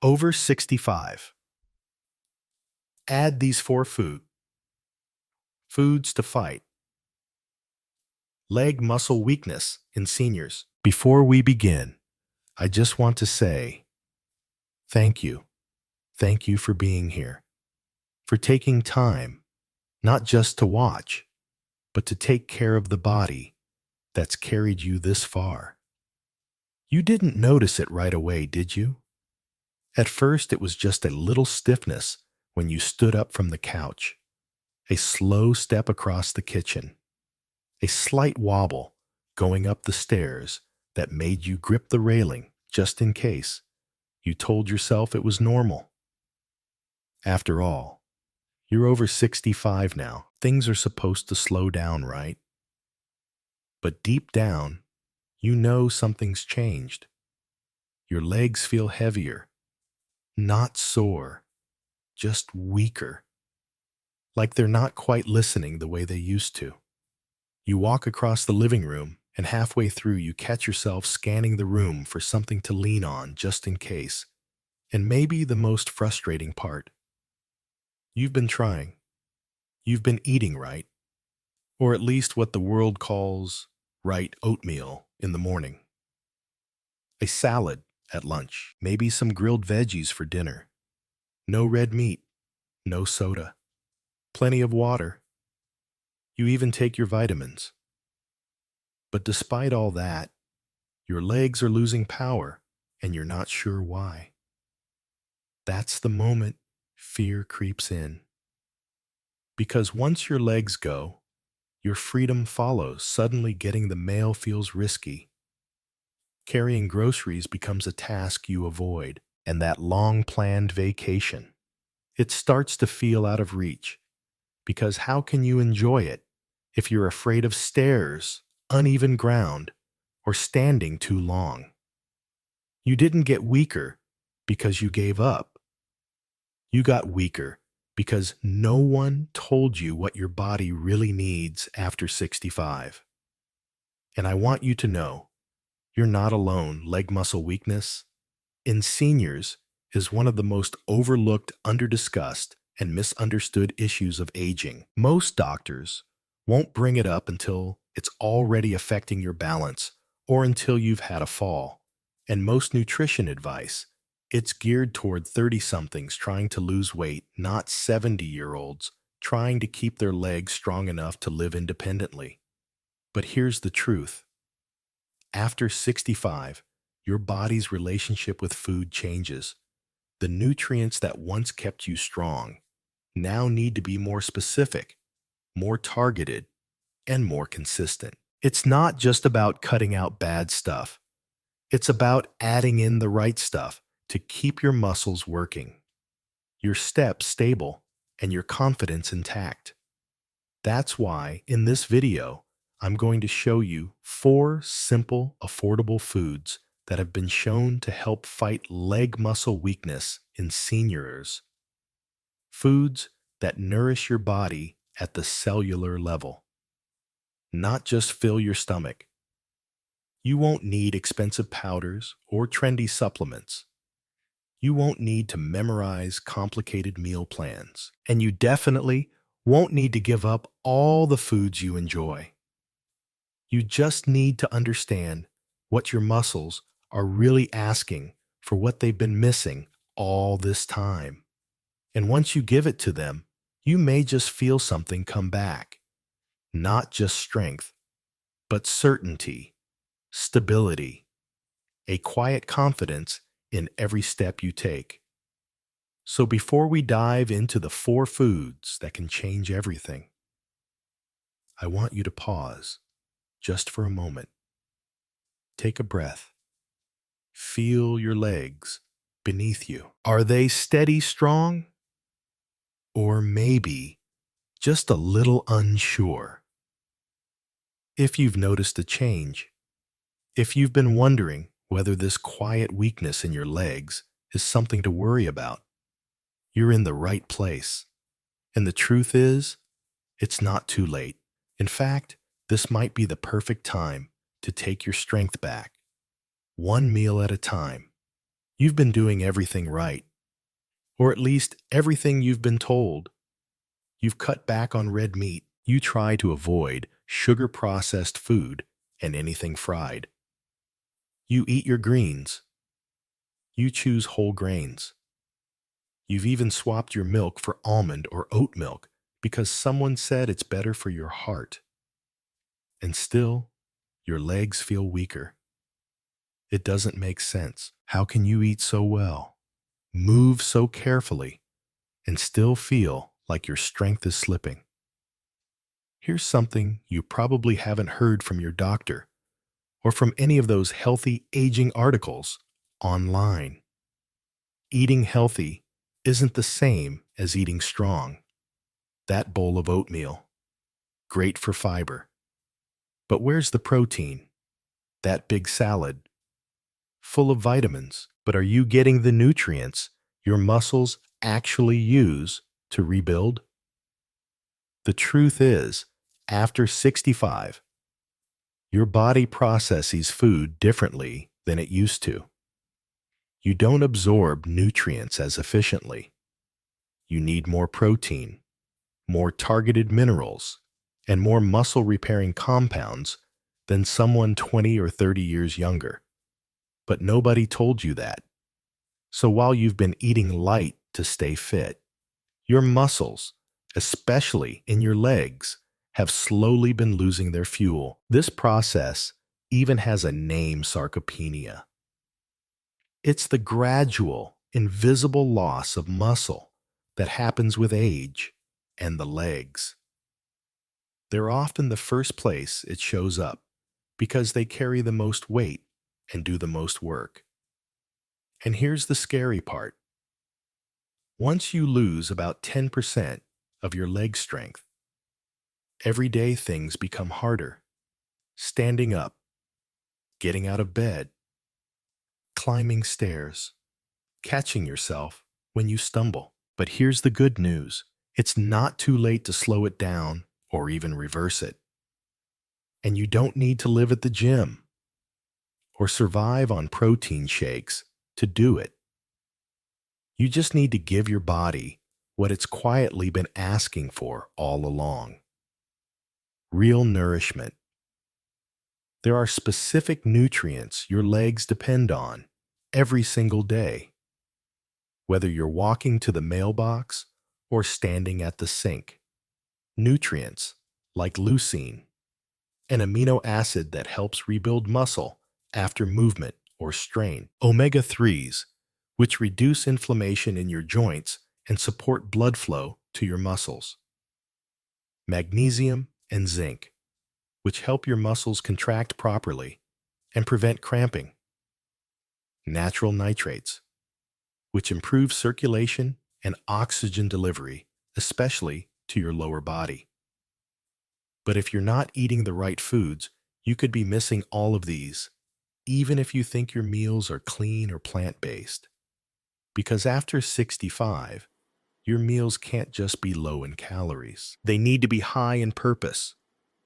Over 65. Add these four foods to fight leg muscle weakness in seniors. Before we begin, I just want to say thank you. Thank you for being here, for taking time, not just to watch, but to take care of the body that's carried you this far. You didn't notice it right away, did you? At first, it was just a little stiffness when you stood up from the couch, a slow step across the kitchen, a slight wobble going up the stairs that made you grip the railing just in case. You told yourself it was normal. After all, you're over 65 now. Things are supposed to slow down, right? But deep down, you know something's changed. Your legs feel heavier, not sore, just weaker, like they're not quite listening the way they used to. You walk across the living room, and halfway through you catch yourself scanning the room for something to lean on just in case. And maybe the most frustrating part, you've been trying. You've been eating right, or at least what the world calls right oatmeal in the morning. A salad at lunch, maybe some grilled veggies for dinner. No red meat, no soda, plenty of water. You even take your vitamins. But despite all that, your legs are losing power and you're not sure why. That's the moment fear creeps in. Because once your legs go, your freedom follows. Suddenly getting the mail feels risky. Carrying groceries becomes a task you avoid, and that long-planned vacation, it starts to feel out of reach. Because how can you enjoy it if you're afraid of stairs, uneven ground, or standing too long? You didn't get weaker because you gave up. You got weaker because no one told you what your body really needs after 65. And I want you to know, you're not alone. Leg muscle weakness in seniors is one of the most overlooked, underdiscussed, and misunderstood issues of aging. Most doctors won't bring it up until it's already affecting your balance or until you've had a fall. And most nutrition advice, it's geared toward 30-somethings trying to lose weight, not 70-year-olds trying to keep their legs strong enough to live independently. But here's the truth. After 65, your body's relationship with food changes. The nutrients that once kept you strong now need to be more specific, more targeted, and more consistent. It's not just about cutting out bad stuff. It's about adding in the right stuff to keep your muscles working, your steps stable, and your confidence intact. That's why, in this video, I'm going to show you 4 simple, affordable foods that have been shown to help fight leg muscle weakness in seniors. Foods that nourish your body at the cellular level, not just fill your stomach. You won't need expensive powders or trendy supplements. You won't need to memorize complicated meal plans. And you definitely won't need to give up all the foods you enjoy. You just need to understand what your muscles are really asking for, what they've been missing all this time. And once you give it to them, you may just feel something come back. Not just strength, but certainty, stability, a quiet confidence in every step you take. So before we dive into the 4 foods that can change everything, I want you to pause just for a moment. Take a breath. Feel your legs beneath you. Are they steady, strong? Or maybe just a little unsure? If you've noticed a change, if you've been wondering whether this quiet weakness in your legs is something to worry about, you're in the right place. And the truth is, it's not too late. In fact, this might be the perfect time to take your strength back. One meal at a time, You've been doing everything right, or at least everything you've been told. You've cut back on red meat. You try to avoid sugar-processed food and anything fried. You eat your greens. You choose whole grains. You've even swapped your milk for almond or oat milk because someone said it's better for your heart. And still, your legs feel weaker. It doesn't make sense. How can you eat so well, move so carefully, and still feel like your strength is slipping? Here's something you probably haven't heard from your doctor or from any of those healthy aging articles online. Eating healthy isn't the same as eating strong. That bowl of oatmeal, great for fiber. But where's the protein? That big salad, full of vitamins. But are you getting the nutrients your muscles actually use to rebuild? The truth is, after 65, your body processes food differently than it used to. You don't absorb nutrients as efficiently. You need more protein, more targeted minerals, and more muscle-repairing compounds than someone 20 or 30 years younger. But nobody told you that. So while you've been eating light to stay fit, your muscles, especially in your legs, have slowly been losing their fuel. This process even has a name: sarcopenia. It's the gradual, invisible loss of muscle that happens with age and the legs. They're often the first place it shows up because they carry the most weight and do the most work. And here's the scary part. Once you lose about 10% of your leg strength, everyday things become harder. Standing up, getting out of bed, climbing stairs, catching yourself when you stumble. But here's the good news. It's not too late to slow it down or even reverse it. And you don't need to live at the gym or survive on protein shakes to do it. You just need to give your body what it's quietly been asking for all along: real nourishment. There are specific nutrients your legs depend on every single day, whether you're walking to the mailbox or standing at the sink. Nutrients like leucine, an amino acid that helps rebuild muscle after movement or strain. Omega-3s, which reduce inflammation in your joints and support blood flow to your muscles. Magnesium and zinc, which help your muscles contract properly and prevent cramping. Natural nitrates, which improve circulation and oxygen delivery, especially to your lower body. But if you're not eating the right foods, you could be missing all of these, even if you think your meals are clean or plant-based. Because after 65, your meals can't just be low in calories. They need to be high in purpose.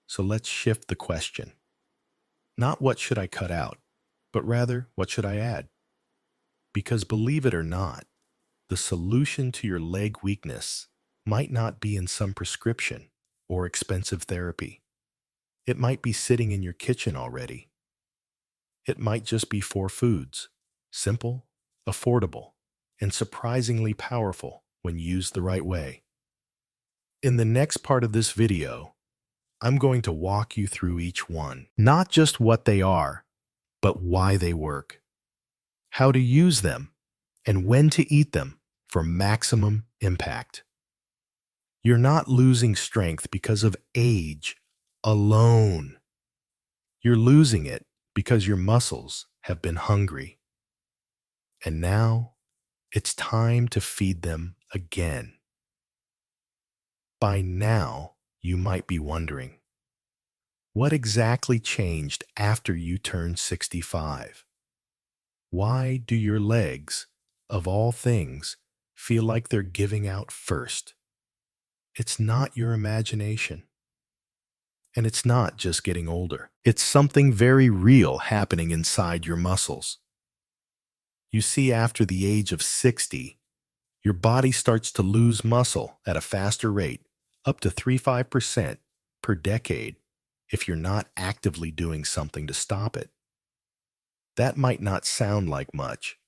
So let's shift the question. Not what should I cut out, but rather what should I add? Because believe it or not, the solution to your leg weakness might not be in some prescription or expensive therapy. It might be sitting in your kitchen already. It might just be 4 foods: simple, affordable, and surprisingly powerful when used the right way. In the next part of this video, I'm going to walk you through each one. Not just what they are, but why they work, how to use them, and when to eat them for maximum impact. You're not losing strength because of age alone. You're losing it because your muscles have been hungry. And now it's time to feed them again. By now, you might be wondering, what exactly changed after you turned 65? Why do your legs, of all things, feel like they're giving out first? It's not your imagination. And it's not just getting older. It's something very real happening inside your muscles. You see, after the age of 60, your body starts to lose muscle at a faster rate, up to 3–5% per decade, if you're not actively doing something to stop it. That might not sound like much,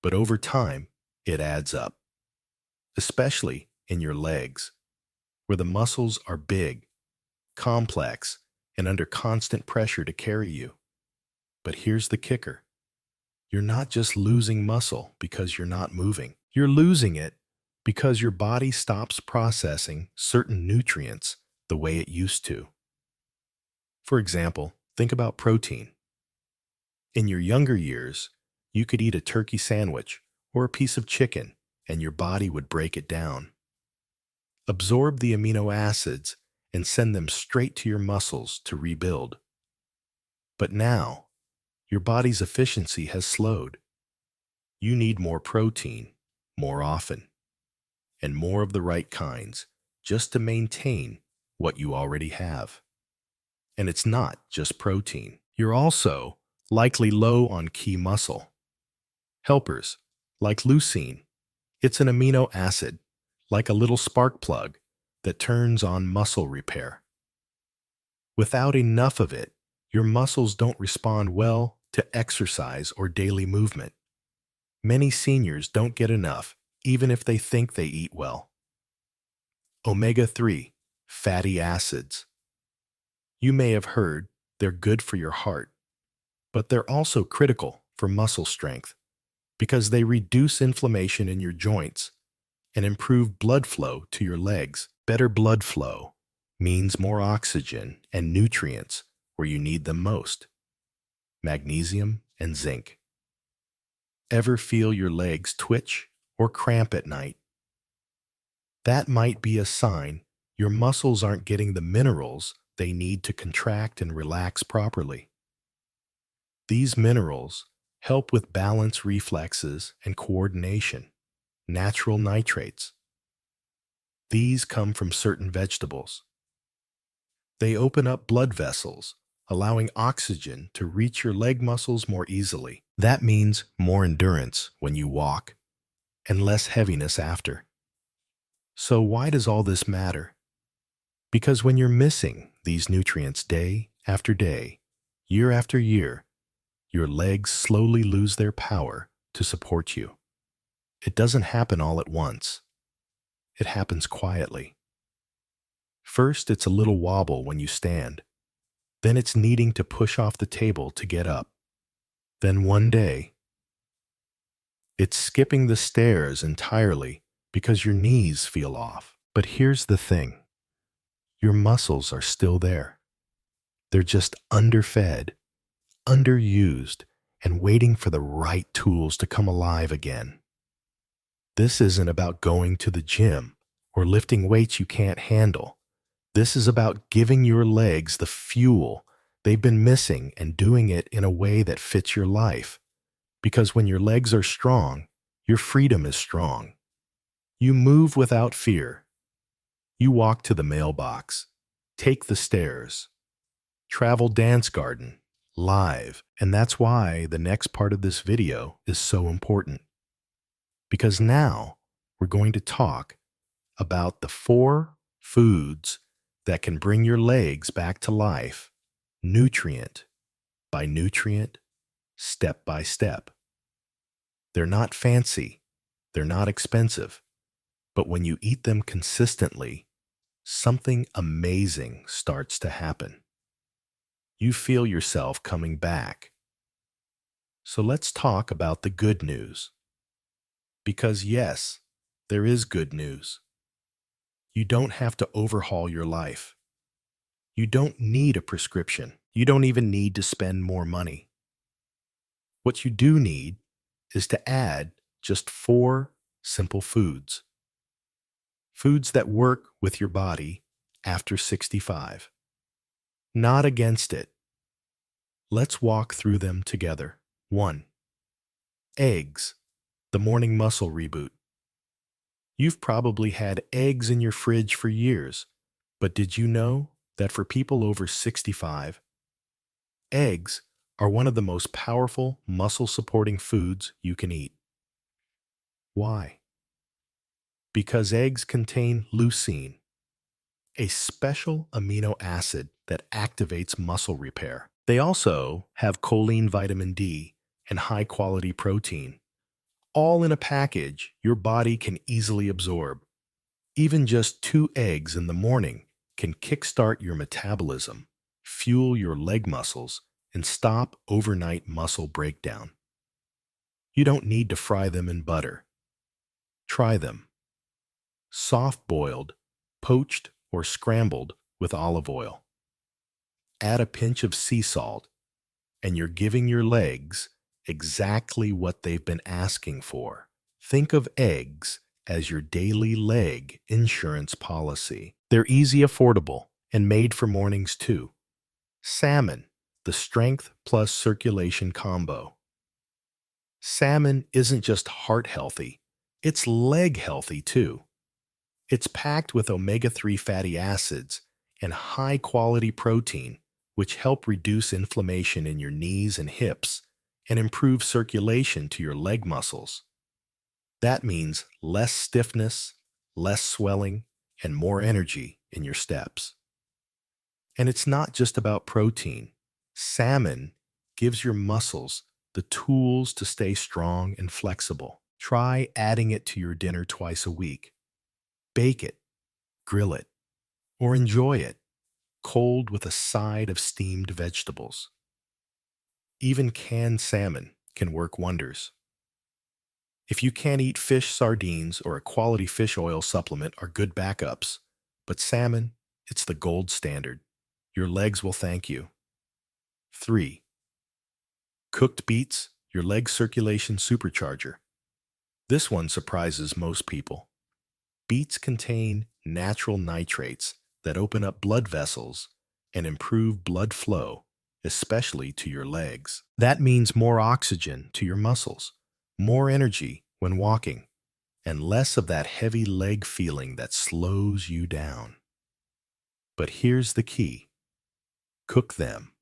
but over time, it adds up, especially in your legs, where the muscles are big, complex, and under constant pressure to carry you. But here's the kicker. You're not just losing muscle because you're not moving. You're losing it because your body stops processing certain nutrients the way it used to. For example, think about protein. In your younger years, you could eat a turkey sandwich or a piece of chicken, and your body would break it down, absorb the amino acids, and send them straight to your muscles to rebuild. But now, your body's efficiency has slowed. You need more protein, more often, and more of the right kinds, just to maintain what you already have. And it's not just protein. You're also likely low on key muscle helpers, like leucine. It's an amino acid, like a little spark plug, that turns on muscle repair. Without enough of it, your muscles don't respond well to exercise or daily movement. Many seniors don't get enough, even if they think they eat well. Omega-3, fatty acids. You may have heard they're good for your heart, but they're also critical for muscle strength because they reduce inflammation in your joints and improve blood flow to your legs. Better blood flow means more oxygen and nutrients where you need them most: magnesium and zinc. Ever feel your legs twitch or cramp at night? That might be a sign your muscles aren't getting the minerals they need to contract and relax properly. These minerals help with balance reflexes and coordination, natural nitrates. These come from certain vegetables. They open up blood vessels, allowing oxygen to reach your leg muscles more easily. That means more endurance when you walk and less heaviness after. So why does all this matter? Because when you're missing these nutrients day after day, year after year, your legs slowly lose their power to support you. It doesn't happen all at once. It happens quietly. First, it's a little wobble when you stand. Then it's needing to push off the table to get up. Then one day, it's skipping the stairs entirely because your knees feel off. But here's the thing. Your muscles are still there. They're just underfed, underused, and waiting for the right tools to come alive again. This isn't about going to the gym or lifting weights you can't handle. This is about giving your legs the fuel they've been missing and doing it in a way that fits your life. Because when your legs are strong, your freedom is strong. You move without fear. You walk to the mailbox, take the stairs, travel dance garden, live. And that's why the next part of this video is so important. Because now we're going to talk about the 4 foods that can bring your legs back to life, nutrient by nutrient, step by step. They're not fancy, they're not expensive, but when you eat them consistently, something amazing starts to happen. You feel yourself coming back. So let's talk about the good news. Because yes, there is good news. You don't have to overhaul your life. You don't need a prescription. You don't even need to spend more money. What you do need is to add just 4 simple foods. Foods that work with your body after 65. Not against it. Let's walk through them together. 1. Eggs, the morning muscle reboot. You've probably had eggs in your fridge for years, but did you know that for people over 65, eggs are one of the most powerful muscle-supporting foods you can eat. Why? Because eggs contain leucine, a special amino acid that activates muscle repair. They also have choline, vitamin D, and high-quality protein, all in a package your body can easily absorb. Even just 2 eggs in the morning can kickstart your metabolism, fuel your leg muscles, and stop overnight muscle breakdown. You don't need to fry them in butter. Try them. Soft-boiled, poached, or scrambled with olive oil. Add a pinch of sea salt, and you're giving your legs exactly what they've been asking for. Think of eggs as your daily leg insurance policy. They're easy, affordable, and made for mornings too. Salmon, the strength plus circulation combo. Salmon isn't just heart healthy, it's leg healthy too. It's packed with omega-3 fatty acids and high-quality protein, which help reduce inflammation in your knees and hips and improve circulation to your leg muscles. That means less stiffness, less swelling, and more energy in your steps. And it's not just about protein. Salmon gives your muscles the tools to stay strong and flexible. Try adding it to your dinner twice a week. Bake it, grill it, or enjoy it cold with a side of steamed vegetables. Even canned salmon can work wonders. If you can't eat fish, sardines or a quality fish oil supplement are good backups, but salmon, it's the gold standard. Your legs will thank you. 3. Cooked beets, your leg circulation supercharger. This one surprises most people. Beets contain natural nitrates that open up blood vessels and improve blood flow, especially to your legs. That means more oxygen to your muscles, more energy when walking, and less of that heavy leg feeling that slows you down. But here's the key. Cook them.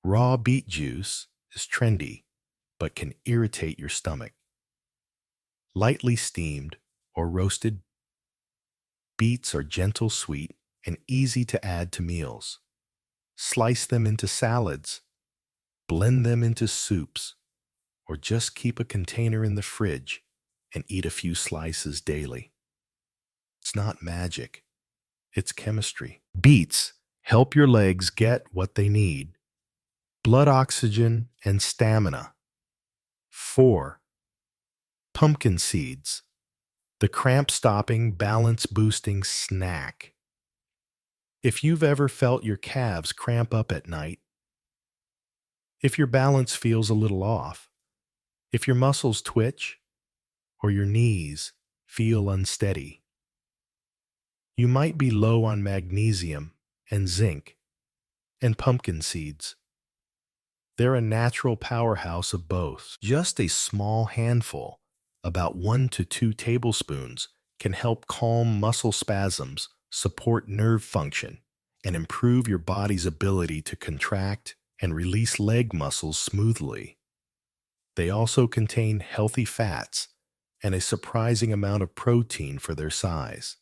Raw beet juice is trendy, but can irritate your stomach. Lightly steamed or roasted, beets are gentle sweet and easy to add to meals. Slice them into salads, blend them into soups, or just keep a container in the fridge and eat a few slices daily. It's not magic, it's chemistry. Beets help your legs get what they need: blood oxygen and stamina. 4. Pumpkin seeds, the cramp-stopping, balance-boosting snack. If you've ever felt your calves cramp up at night, if your balance feels a little off, if your muscles twitch, or your knees feel unsteady, you might be low on magnesium and zinc and pumpkin seeds. They're a natural powerhouse of both. Just a small handful, about 1 to 2 tablespoons, can help calm muscle spasms, support nerve function, and improve your body's ability to contract and release leg muscles smoothly. They also contain healthy fats and a surprising amount of protein for their size.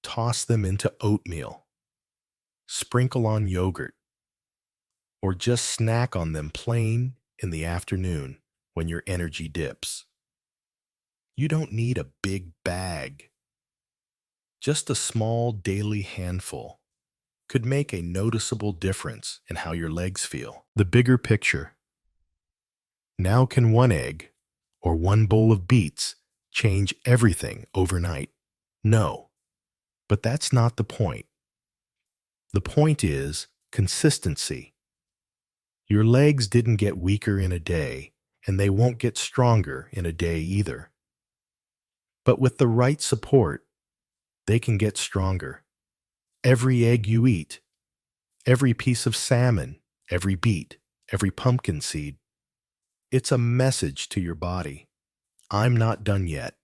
Toss them into oatmeal, sprinkle on yogurt, or just snack on them plain in the afternoon when your energy dips. You don't need a big bag. Just a small daily handful could make a noticeable difference in how your legs feel. The bigger picture. Now can 1 egg or 1 bowl of beets change everything overnight? No, but that's not the point. The point is consistency. Your legs didn't get weaker in a day, and they won't get stronger in a day either. But with the right support, they can get stronger. Every egg you eat, every piece of salmon, every beet, every pumpkin seed, it's a message to your body. I'm not done yet.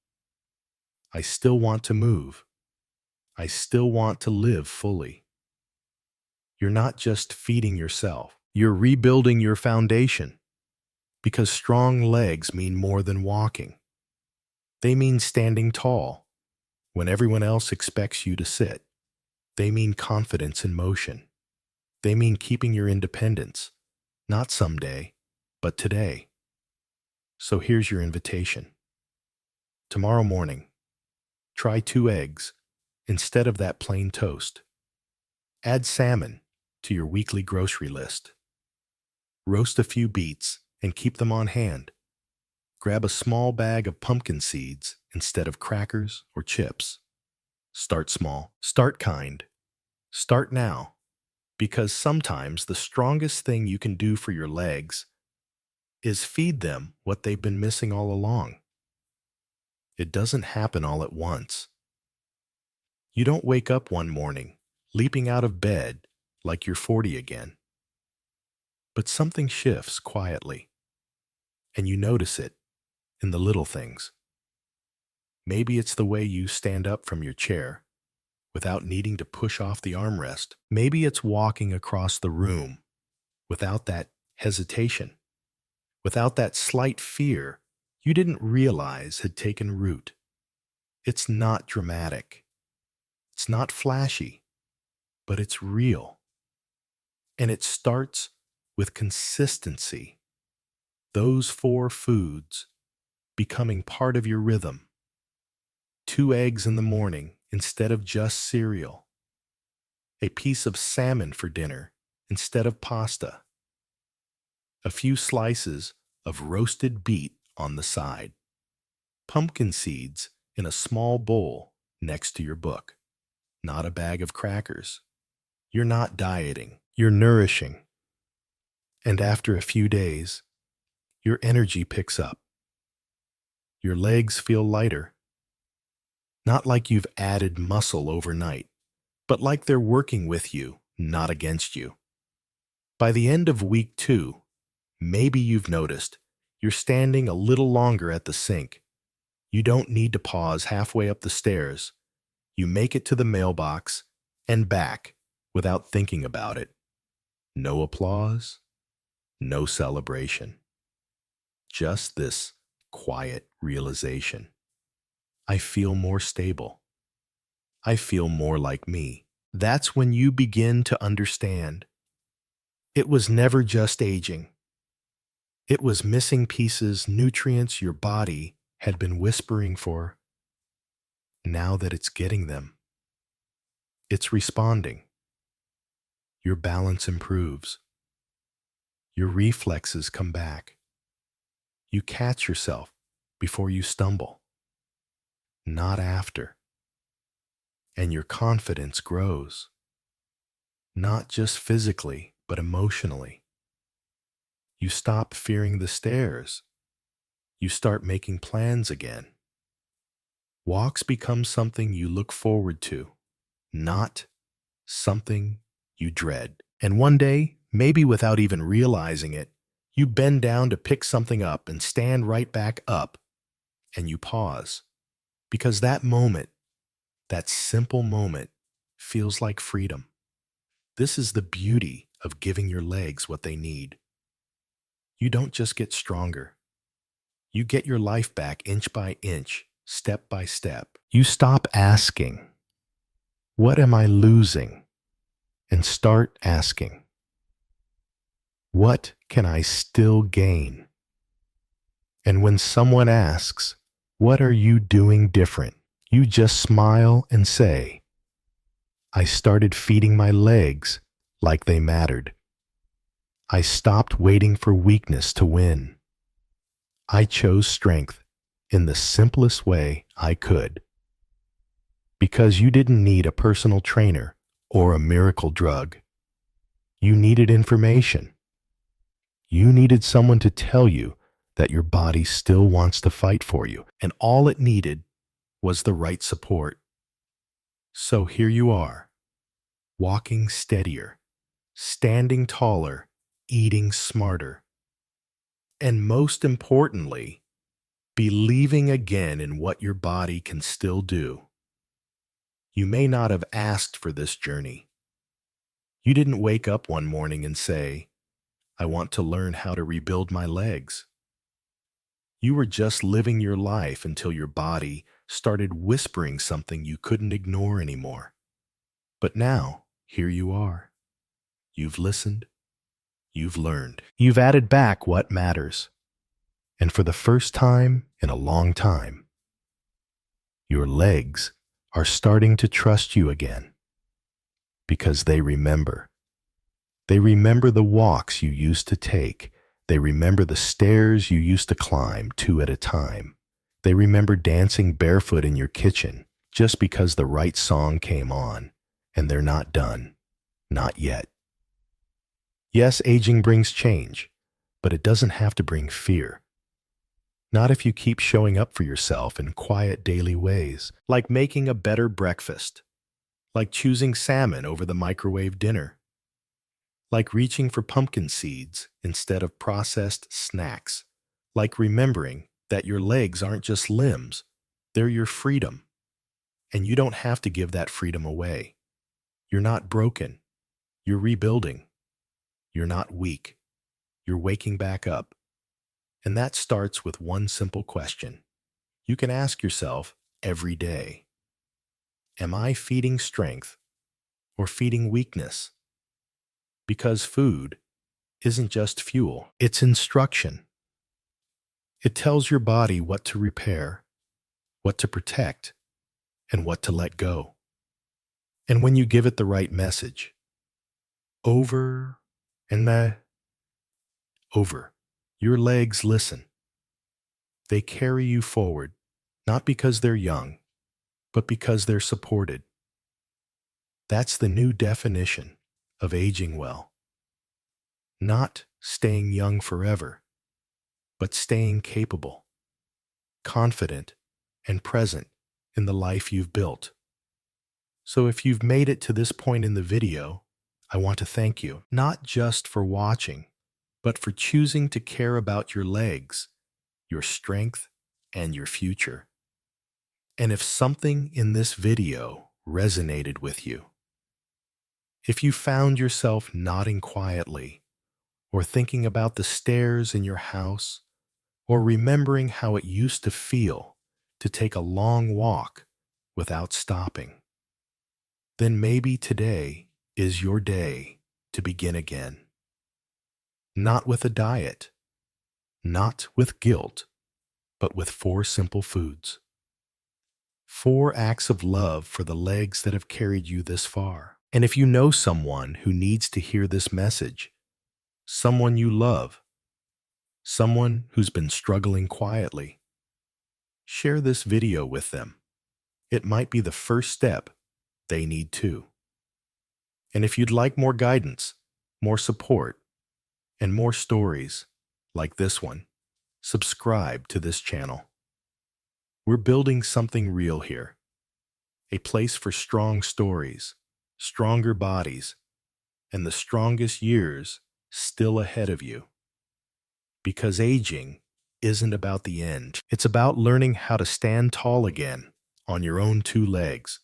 I still want to move. I still want to live fully. You're not just feeding yourself, You're rebuilding your foundation because strong legs mean more than walking. They mean standing tall when everyone else expects you to sit. They mean confidence in motion. They mean keeping your independence, not someday, but today. So here's your invitation. Tomorrow morning, try 2 eggs instead of that plain toast. Add salmon to your weekly grocery list. Roast a few beets and keep them on hand. Grab a small bag of pumpkin seeds instead of crackers or chips. Start small. Start kind. Start now, because sometimes the strongest thing you can do for your legs is feed them what they've been missing all along. It doesn't happen all at once. You don't wake up one morning leaping out of bed like you're 40 again. But something shifts quietly, and you notice it in the little things. Maybe it's the way you stand up from your chair without needing to push off the armrest. Maybe it's walking across the room without that hesitation, without that slight fear you didn't realize had taken root. It's not dramatic. It's not flashy, but it's real. And it starts with consistency. Those 4 foods becoming part of your rhythm. 2 eggs in the morning instead of just cereal. A piece of salmon for dinner instead of pasta. A few slices of roasted beet on the side. Pumpkin seeds in a small bowl next to your book. Not a bag of crackers. You're not dieting. You're nourishing. And after a few days, your energy picks up. Your legs feel lighter. Not like you've added muscle overnight, but like they're working with you, not against you. By the end of week 2, maybe you've noticed you're standing a little longer at the sink. You don't need to pause halfway up the stairs. You make it to the mailbox and back without thinking about it. No applause, no celebration. Just this quiet realization. I feel more stable. I feel more like me. That's when you begin to understand. It was never just aging. It was missing pieces, nutrients your body had been whispering for. Now that it's getting them, it's responding. Your balance improves. Your reflexes come back. You catch yourself before you stumble, not after. And your confidence grows, not just physically, but emotionally. You stop fearing the stairs. You start making plans again. Walks become something you look forward to, not something you dread. And one day, maybe without even realizing it, you bend down to pick something up and stand right back up, and you pause. Because that moment, that simple moment, feels like freedom. This is the beauty of giving your legs what they need. You don't just get stronger. You get your life back inch by inch, step by step. You stop asking, "What am I losing?" and start asking, "What can I still gain?" And when someone asks, "What are you doing different?" you just smile and say, "I started feeding my legs like they mattered. I stopped waiting for weakness to win. I chose strength in the simplest way I could." Because you didn't need a personal trainer or a miracle drug. You needed information. You needed someone to tell you that your body still wants to fight for you, and all it needed was the right support. So here you are, walking steadier, standing taller, eating smarter, and most importantly, believing again in what your body can still do. You may not have asked for this journey. You didn't wake up one morning and say, I want to learn how to rebuild my legs. You were just living your life until your body started whispering something you couldn't ignore anymore. But now, here you are. You've listened. You've learned. You've added back what matters. And for the first time in a long time, your legs are starting to trust you again because they remember. They remember the walks you used to take. They remember the stairs you used to climb two at a time. They remember dancing barefoot in your kitchen just because the right song came on, and they're not done. Not yet. Yes, aging brings change, but it doesn't have to bring fear. Not if you keep showing up for yourself in quiet daily ways, like making a better breakfast, like choosing salmon over the microwave dinner, like reaching for pumpkin seeds instead of processed snacks, like remembering that your legs aren't just limbs, they're your freedom, and you don't have to give that freedom away. You're not broken. You're rebuilding. You're not weak. You're waking back up. And that starts with one simple question. You can ask yourself every day, am I feeding strength or feeding weakness? Because food isn't just fuel, it's instruction. It tells your body what to repair, what to protect, and what to let go. And when you give it the right message, over and over, your legs listen. They carry you forward, not because they're young, but because they're supported. That's the new definition of aging well. Not staying young forever, but staying capable, confident, and present in the life you've built. So if you've made it to this point in the video, I want to thank you, not just for watching, but for choosing to care about your legs, your strength, and your future. And if something in this video resonated with you, if you found yourself nodding quietly, or thinking about the stairs in your house, or remembering how it used to feel to take a long walk without stopping, then maybe today is your day to begin again. Not with a diet, not with guilt, but with 4 simple foods. 4 acts of love for the legs that have carried you this far. And if you know someone who needs to hear this message, someone you love, someone who's been struggling quietly, share this video with them. It might be the first step they need too. And if you'd like more guidance, more support, and more stories like this one, subscribe to this channel. We're building something real here, a place for strong stories, stronger bodies, and the strongest years still ahead of you. Because aging isn't about the end. It's about learning how to stand tall again on your own 2 legs.